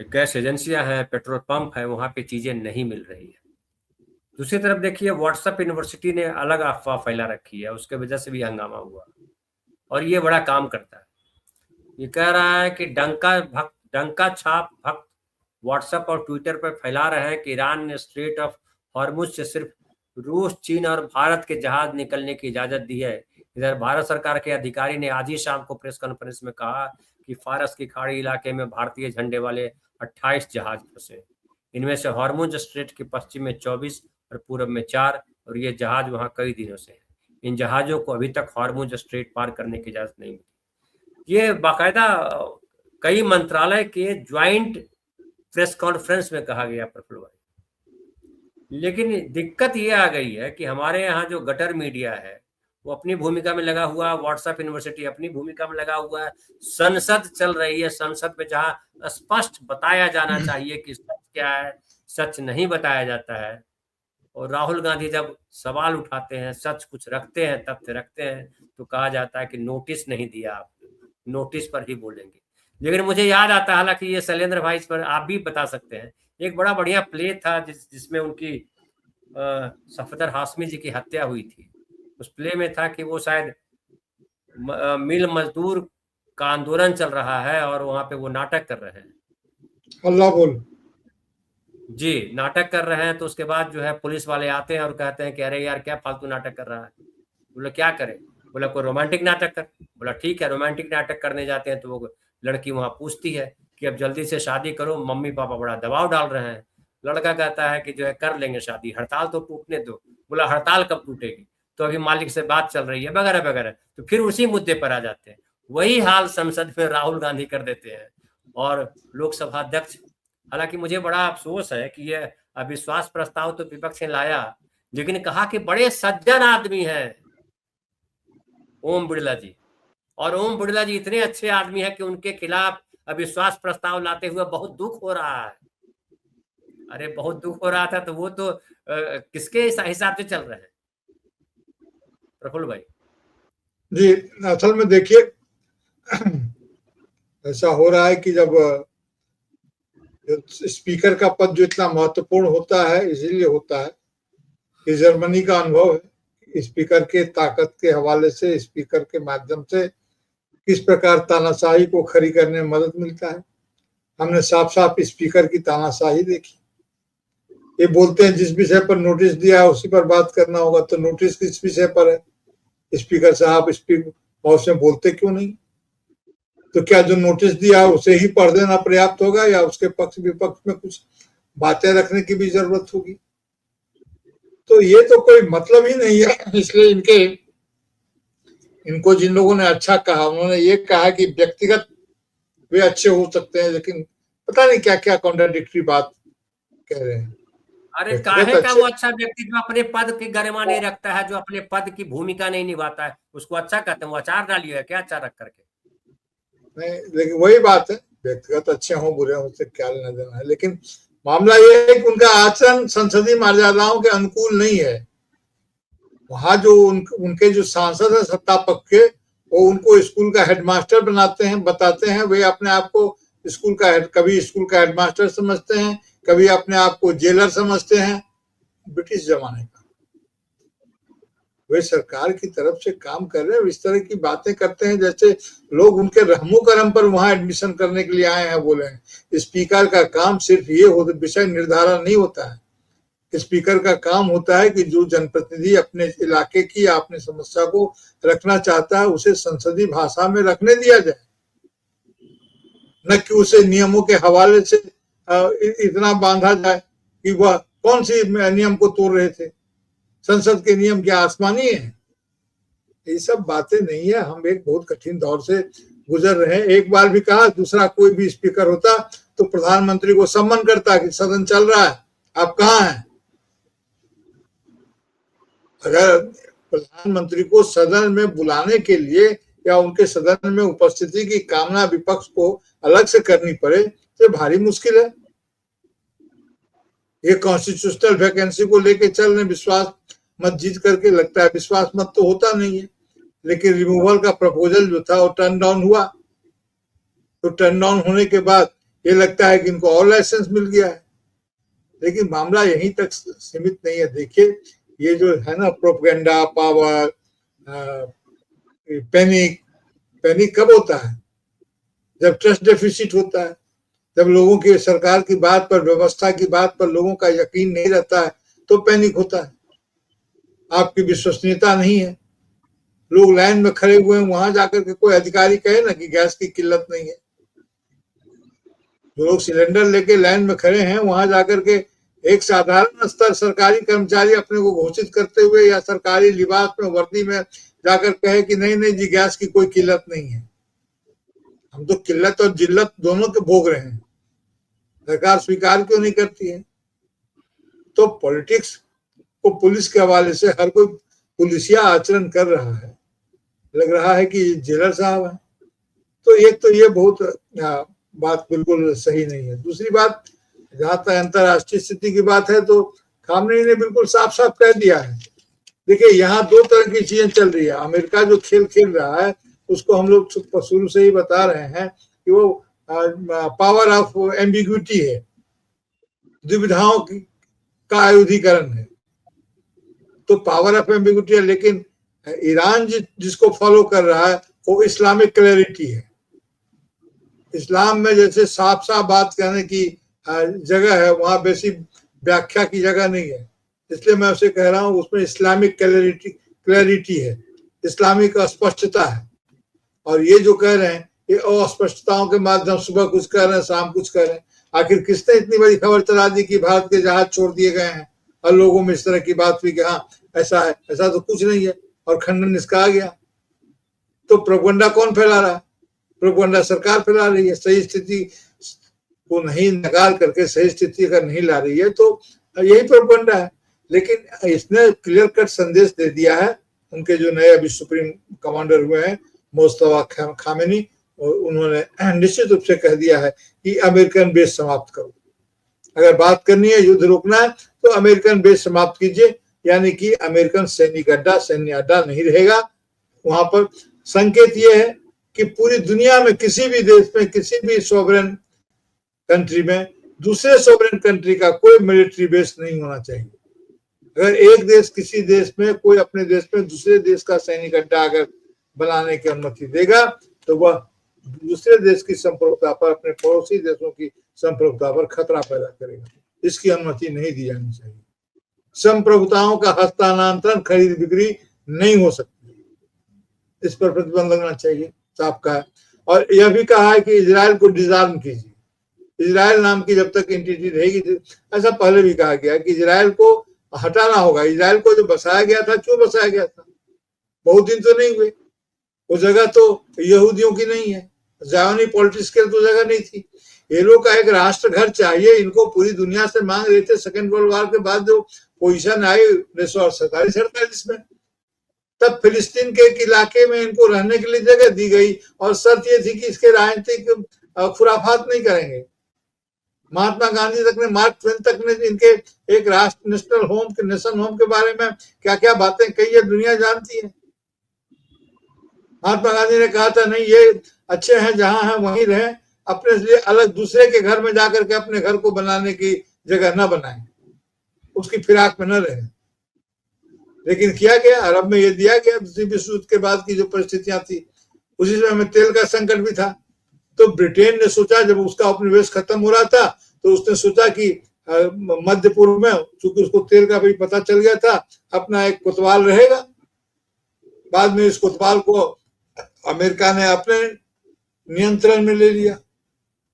Gas एजेंसियां हैं, petrol pump है, वहां पे चीजें नहीं मिल रही है। दूसरी तरफ देखिए, व्हाट्सएप यूनिवर्सिटी ने अलग अफवाह फैला रखी है, उसके वजह से भी हंगामा हुआ। और ये बड़ा काम करता है। ये कह रहा है कि डंका छाप भक्त व्हाट्सएप और ट्विटर पर फैला रहे हैं कि ईरान ने स्ट्रेट ऑफ हॉर्मुज से सिर्फ रूस, चीन और भारत के जहाज निकलने की इजाजत दी है। इधर भारत सरकार के अधिकारी ने आज ही शाम को प्रेस कॉन्फ्रेंस में कहा कि फारस की खाड़ी इलाके में भारतीय झंडे वाले 28 जहाज फंसे। इनमें से हॉर्मुज स्ट्रेट के पश्चिम में 24 और पूर्व में 4, और ये जहाज वहां कई दिनों से हैं। इन जहाजों को अभी तक हॉर्मुज स्ट्रेट पार करने की इजाजत नहीं मिली। ये बाकायदा कई मंत्रालय के ज्वाइंट प्रेस कॉन्फ्रेंस में कहा गया प्रफुल्ल भाई। लेकिन दिक्कत ये आ गई है कि हमारे यहाँ जो गटर मीडिया है वो अपनी भूमिका में लगा हुआ, व्हाट्सएप यूनिवर्सिटी अपनी भूमिका में लगा हुआ है, संसद चल रही है, संसद में जहां स्पष्ट बताया जाना चाहिए कि सच क्या है, सच नहीं बताया जाता है। और राहुल गांधी जब सवाल उठाते हैं, सच कुछ रखते हैं, तथ्य रखते हैं, तो कहा जाता है कि नोटिस नहीं दिया आपने, नोटिस पर ही बोलेंगे। लेकिन मुझे याद आता है, हालांकि ये शैलेंद्र भाई इस पर आप भी बता सकते हैं, एक बड़ा बढ़िया प्ले था जिसमें उनकी सफदर हाशमी जी की हत्या हुई थी। उस प्ले में था कि वो शायद मिल मजदूर का आंदोलन चल रहा है और वहां पे वो नाटक कर रहे हैं। अल्लाह बोल जी, नाटक कर रहे हैं। तो उसके बाद जो है पुलिस वाले आते हैं और कहते हैं कि अरे यार क्या फालतू नाटक कर रहा है। बोले क्या करें? बोला कोई रोमांटिक नाटक कर। बोला ठीक है, रोमांटिक नाटक करने जाते हैं तो वो लड़की वहां पूछती है कि अब जल्दी से शादी करो, मम्मी पापा बड़ा दबाव डाल रहे हैं। लड़का कहता है कि जो है कर लेंगे शादी, हड़ताल तो टूटने दो। बोला हड़ताल कब टूटेगी? तो अभी मालिक से बात चल रही है, वगैरह वगैरह। तो फिर उसी मुद्दे पर आ जाते हैं। वही हाल संसद में राहुल गांधी कर देते हैं। और लोकसभा अध्यक्ष, हालांकि मुझे बड़ा अफसोस है कि यह अविश्वास प्रस्ताव तो विपक्ष ने लाया, लेकिन कहा कि बड़े सज्जन आदमी हैं ओम बिड़ला जी, और ओम बिड़ला जी इतने अच्छे आदमी हैं कि उनके खिलाफ अविश्वास प्रस्ताव लाते हुए बहुत दुख हो रहा है। अरे बहुत दुख हो रहा था तो वो तो किसके हिसाब से चल रहे हैं प्रफुल्ल भाई? जी, असल में देखिए ऐसा हो रहा है कि जब स्पीकर का पद जो इतना महत्वपूर्ण होता है, इसीलिए होता है कि जर्मनी का अनुभव है, स्पीकर के ताकत के हवाले से, स्पीकर के माध्यम से किस प्रकार तानाशाही को खड़ी करने में मदद मिलता है। हमने साफ साफ स्पीकर की तानाशाही देखी। ये बोलते हैं जिस विषय पर नोटिस दिया है उसी पर बात करना होगा, तो नोटिस किस विषय पर है? स्पीकर साहब स्पीकर हाउस में बोलते क्यों नहीं? तो क्या जो नोटिस दिया है उसे ही पढ़ देना पर्याप्त होगा, या उसके पक्ष विपक्ष में कुछ बातें रखने की भी जरूरत होगी? तो ये तो कोई मतलब ही नहीं है। इसलिए इनको जिन लोगों ने अच्छा कहा, उन्होंने ये कहा कि व्यक्तिगत वे अच्छे हो सकते हैं, लेकिन पता नहीं क्या क्या कॉन्ट्राडिक्टरी बात कह रहे हैं। अरे काहे का वो अच्छा व्यक्ति जो अपने पद की गरिमा नहीं रखता है, जो अपने पद की भूमिका नहीं निभाता है, उसको अच्छा कहते हैं? वो अचार डालिए क्या अचार रख करके? नहीं, लेकिन वही बात है, व्यक्तिगत अच्छे हों बुरे हों उससे क्या लेना देना है। लेकिन मामला ये है कि उनका आचरण संसदीय मर्यादाओं के अनुकूल नहीं है। वहां जो उनके जो सांसद है सत्ता पक्ष के, वो उनको स्कूल का हेडमास्टर बनाते हैं, बताते हैं। वे अपने आप को स्कूल का कभी स्कूल का हेडमास्टर समझते हैं, कभी अपने आप को जेलर समझते हैं। ब्रिटिश जमाने का वे सरकार की तरफ से काम कर रहे हैं, इस तरह की बातें करते हैं जैसे लोग उनके रहमो करम पर वहां एडमिशन करने के लिए आए हैं। बोले हैं स्पीकर का काम सिर्फ ये विषय निर्धारण नहीं होता है। स्पीकर का काम होता है कि जो जनप्रतिनिधि अपने इलाके की या अपनी समस्या को रखना चाहता है उसे संसदीय भाषा में रखने दिया जाए, न कि उसे नियमों के हवाले से इतना बांधा जाए कि वह कौन सी नियम को तोड़ रहे थे। संसद के नियम क्या आसमानी है? ये सब बातें नहीं है। हम एक बहुत कठिन दौर से गुजर रहे हैं। एक बार भी कहा, दूसरा कोई भी स्पीकर होता तो प्रधानमंत्री को सम्मन करता कि सदन चल रहा है, आप कहाँ हैं। अगर प्रधानमंत्री को सदन में बुलाने के लिए या उनके सदन में उपस्थिति की कामना विपक्ष को अलग से करनी पड़े तो भारी मुश्किल है। ये कॉन्स्टिट्यूशनल वैकेंसी को लेके चल रहे, विश्वास मत जीत करके, लगता है विश्वास मत तो होता नहीं है, लेकिन रिमूवल का प्रपोजल जो था वो टर्न डाउन हुआ। तो टर्न डाउन होने के बाद ये लगता है कि इनको और लाइसेंस मिल गया है, लेकिन मामला यहीं तक सीमित नहीं है। देखिए ये जो है ना प्रोपेगेंडा, पावर, पैनिक कब होता है? जब ट्रस्ट डेफिसिट होता है, जब लोगों की सरकार की बात पर, व्यवस्था की बात पर लोगों का यकीन नहीं रहता है, तो पैनिक होता है। आपकी विश्वसनीयता नहीं है, लोग लाइन में खड़े हुए हैं, वहां जाकर के कोई अधिकारी कहे ना कि गैस की किल्लत नहीं है, जो लोग सिलेंडर लेके लाइन में खड़े हैं, वहां जाकर के एक साधारण स्तर सरकारी कर्मचारी अपने को घोषित करते हुए या सरकारी लिबास में, वर्दी में जाकर कहे कि नहीं नहीं जी, गैस की कोई किल्लत नहीं है। हम तो किल्लत और जिल्लत दोनों के भोग रहे हैं, सरकार स्वीकार क्यों नहीं करती है? तो पॉलिटिक्स को पुलिस के हवाले से हर कोई पुलिसिया आचरण कर रहा है, लग रहा है कि जेलर साहब है। तो एक तो ये बहुत बात बिल्कुल सही नहीं है। दूसरी बात, जहां तक अंतरराष्ट्रीय स्थिति की बात है, तो खामनेई ने बिल्कुल साफ साफ कह दिया है। देखिए यहाँ दो तरह की चीजें चल रही है। अमेरिका जो खेल खेल रहा है उसको हम लोग शुरू से ही बता रहे हैं कि वो पावर ऑफ एम्बिग्विटी है, दुविधाओं का आयुधीकरण है। तो पावर ऑफ एम्बिग्विटी है, लेकिन ईरान जिसको फॉलो कर रहा है वो इस्लामिक क्लैरिटी है। इस्लाम में जैसे साफ साफ बात कहने की जगह है, वहां वैसी व्याख्या की जगह नहीं है। इसलिए मैं उसे कह रहा हूं उसमें इस्लामिक क्लैरिटी है, इस्लामिक अस्पष्टता है। और ये जो कह रहे हैं ये अस्पष्टताओं के माध्यम, सुबह कुछ कह रहे हैं, शाम कुछ कह रहे हैं। आखिर किसने इतनी बड़ी खबर चला दी कि भारत के जहाज छोड़ दिए गए हैं और लोगों में इस तरह की बात हुई कि हाँ ऐसा है? ऐसा तो कुछ नहीं है, और खंडन इसका आ गया। तो प्रोपेगेंडा कौन फैला रहा है? प्रोपेगेंडा सरकार फैला रही है। सही स्थिति को नहीं नकार करके सही स्थिति अगर नहीं ला रही है तो यही प्रोपेगेंडा है। लेकिन इसने क्लियर कट संदेश दे दिया है, उनके जो नए अभी सुप्रीम कमांडर हुए हैं मुस्तफा खामेनी, और उन्होंने निश्चित रूप से कह दिया है कि अमेरिकन बेस समाप्त करो। अगर बात करनी है, युद्ध रोकना है, तो अमेरिकन बेस समाप्त कीजिए, यानी कि अमेरिकन सैनिक अड्डा, सैन्य अड्डा नहीं रहेगा वहां पर। संकेत यह है कि पूरी दुनिया में किसी भी देश में, किसी भी सोवरेन कंट्री में दूसरे सोवरेन कंट्री का कोई मिलिट्री बेस नहीं होना चाहिए। अगर एक देश किसी देश में, कोई अपने देश में दूसरे देश का सैनिक अड्डा अगर बनाने की अनुमति देगा तो वह दूसरे देश की संप्रभुता पर, अपने पड़ोसी देशों की संप्रभुता पर खतरा पैदा करेगा। इसकी अनुमति नहीं दी जानी चाहिए। संप्रभुताओं का हस्तांतरण, खरीद बिक्री नहीं हो सकती, इस पर प्रतिबंध लगना चाहिए, साफ कहा है। और यह भी कहा है कि इजराइल को डिसआर्म कीजिए। इजराइल नाम की जब तक एंटिटी रहेगी, ऐसा पहले भी कहा गया कि इजराइल को हटाना होगा। इजराइल को जो बसाया गया था, क्यों बसाया गया था? बहुत दिन तो नहीं हुए, वो जगह तो यहूदियों की नहीं है, जायोनी पॉलिटिक्स के तो जगह नहीं थी। ये लोग का एक राष्ट्र घर चाहिए, इनको पूरी दुनिया से मांग रहे थे। सेकेंड वर्ल्ड वॉर के बाद जो पोजीशन आई 1947-48 में, तब फिलिस्तीन के एक इलाके में इनको रहने के लिए जगह दी गई, और शर्त ये थी कि इसके राजनीतिक खुराफात नहीं करेंगे। महात्मा गांधी तक ने, मार्क ट्वेन तक ने इनके एक राष्ट्र, नेशनल होम, नेशन होम के बारे में क्या क्या बातें कही है, दुनिया जानती है। महात्मा गांधी ने कहा था नहीं, ये अच्छे हैं जहां हैं वहीं रहें, अपने लिए अलग दूसरे के घर में जाकर के अपने घर को बनाने की जगह न बनाएं, उसकी फिराक में न रहे। लेकिन किया गया, अरब में ये दिया गया। दूसरी विश्व युद्ध के बाद की जो परिस्थितियां थी, उसी समय में तेल का संकट भी था। तो ब्रिटेन ने सोचा, जब उसका उपनिवेश खत्म हो रहा था, तो उसने सोचा कि मध्य पूर्व में, चूंकि उसको तेल का भी पता चल गया था, अपना एक कोतवाल रहेगा। बाद में इस कोतवाल को अमेरिका ने अपने नियंत्रण में ले लिया,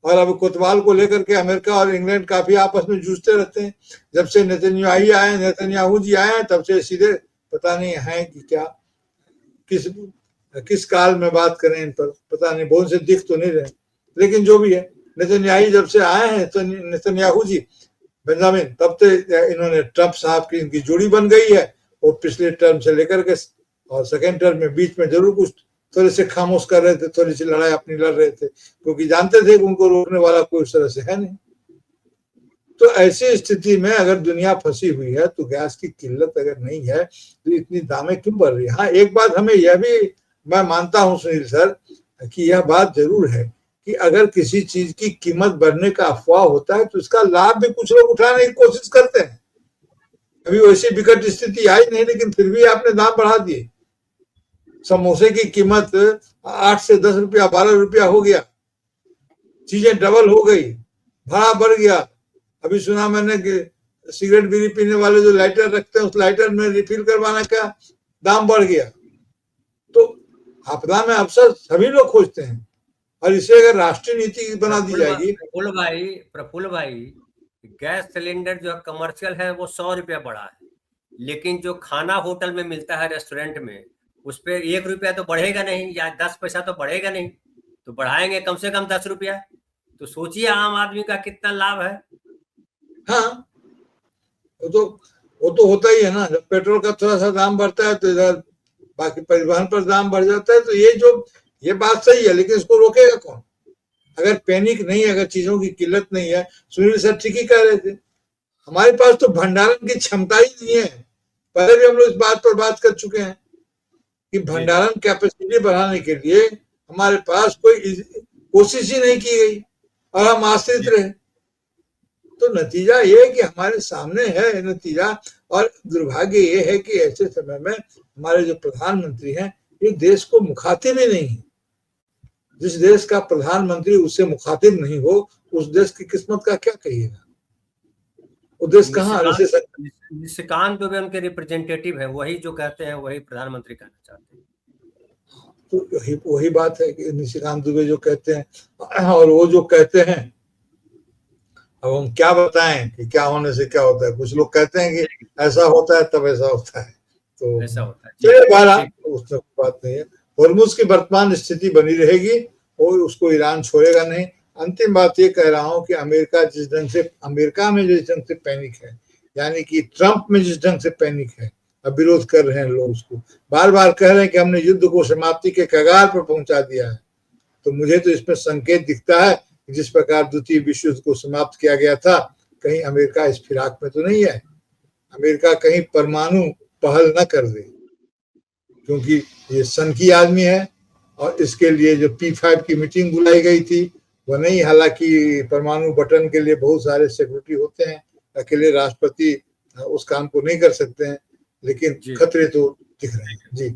और अब कोतवाल को लेकर के अमेरिका और इंग्लैंड काफी आपस में जूझते रहते हैं। जब से नेतन्याहू जी आए हैं, तब से सीधे पता नहीं है कि क्या, किस काल में बात करें इन पर, पता नहीं, बहुत से दिख तो नहीं रहे। लेकिन जो भी है, नेतन्याहू जब से आए हैं, तो नेतन्याहू जी बेंजामिन, तब से इन्होंने ट्रंप साहब की इनकी जोड़ी बन गई है। वो पिछले टर्म से लेकर के और सेकेंड टर्म में बीच में जरूर कुछ थोड़े से खामोश कर रहे थे, थोड़ी सी लड़ाई अपनी लड़ रहे थे, क्योंकि जानते थे कि उनको रोकने वाला कोई उस तरह से है नहीं। तो ऐसी स्थिति में अगर दुनिया फंसी हुई है, तो गैस की किल्लत अगर नहीं है, तो इतनी दामें क्यों बढ़ रही है? हाँ, एक बात हमें यह भी, मैं मानता हूं सुनील सर, कि यह बात जरूर है कि अगर किसी चीज की कीमत बढ़ने का अफवाह होता है तो इसका लाभ भी कुछ लोग उठाने की कोशिश करते हैं। अभी वैसी विकट स्थिति आई नहीं, लेकिन फिर भी आपने दाम बढ़ा दिए। समोसे की कीमत 8 से 10 रुपया 12 रुपया हो गया, चीजें डबल हो गई, भाड़ा बढ़ गया। अभी सुना मैंने कि सिगरेट बीड़ी पीने वाले जो लाइटर रखते हैं उस लाइटर में रिफिल करवाने का दाम बढ़ गया। तो आपदा में अवसर सभी लोग खोजते हैं, और इसे अगर राष्ट्रीय नीति बना दी जाएगी। प्रफुल्ल भाई, गैस सिलेंडर जो कमर्शियल है वो 100 रुपया बढ़ा है, लेकिन जो खाना होटल में मिलता है रेस्टोरेंट में उस पर 1 रुपया तो बढ़ेगा नहीं, या 10 पैसा तो बढ़ेगा नहीं, तो बढ़ाएंगे कम से कम 10 रुपया। तो सोचिए आम आदमी का कितना लाभ है। हाँ, वो तो होता ही है ना। जब पेट्रोल का थोड़ा सा दाम बढ़ता है तो इधर बाकी परिवहन पर दाम बढ़ जाता है। तो ये बात सही है, लेकिन इसको रोकेगा कौन? अगर पैनिक नहीं, अगर चीजों की किल्लत नहीं है, सुनील सर ठीक ही कह रहे थे, हमारे पास तो भंडारण की क्षमता ही नहीं है। पहले भी हम लोग इस बात पर बात कर चुके हैं कि भंडारण कैपेसिटी बढ़ाने के लिए हमारे पास कोई कोशिश ही नहीं की गई और हम आश्रित रहे। तो नतीजा ये है कि हमारे सामने है नतीजा, और दुर्भाग्य ये है कि ऐसे समय में हमारे जो प्रधानमंत्री हैं ये देश को मुखातिब ही नहीं है। जिस देश का प्रधानमंत्री उससे मुखातिब नहीं हो, उस देश की किस्मत का क्या कहिएगा? वो देश कहाँ? निशिकांत दुबे उनके रिप्रेजेंटेटिव है, वही जो कहते हैं वही प्रधानमंत्री कहना चाहते हैं। तो वही बात है कि निशिकांत दुबे जो कहते हैं और वो जो कहते हैं, अब हम क्या बताएं कि क्या होने से क्या होता है। कुछ लोग कहते हैं कि ऐसा होता है तब ऐसा होता है, तो ऐसा होता है। चलिए बहरहाल उसमें बात नहीं है। होर्मुज की वर्तमान स्थिति बनी रहेगी और उसको ईरान छोड़ेगा नहीं। अंतिम बात ये कह रहा हूं कि अमेरिका में जिस ढंग से पैनिक है, यानी कि ट्रंप में जिस ढंग से पैनिक है, अब विरोध कर रहे हैं लोग, उसको बार बार कह रहे हैं कि हमने युद्ध को समाप्ति के कगार पर पहुंचा दिया है। तो मुझे तो इसमें संकेत दिखता है कि जिस प्रकार द्वितीय विश्व युद्ध को समाप्त किया गया था, कहीं अमेरिका इस फिराक में तो नहीं है। अमेरिका कहीं परमाणु पहल न कर दे, क्योंकि ये सनकी आदमी है और इसके लिए जो P5 की मीटिंग बुलाई गई थी वो नहीं। हालांकि परमाणु बटन के लिए बहुत सारे सिक्योरिटी होते हैं, अकेले राष्ट्रपति उस काम को नहीं कर सकते हैं, लेकिन खतरे तो दिख रहे हैं। जी।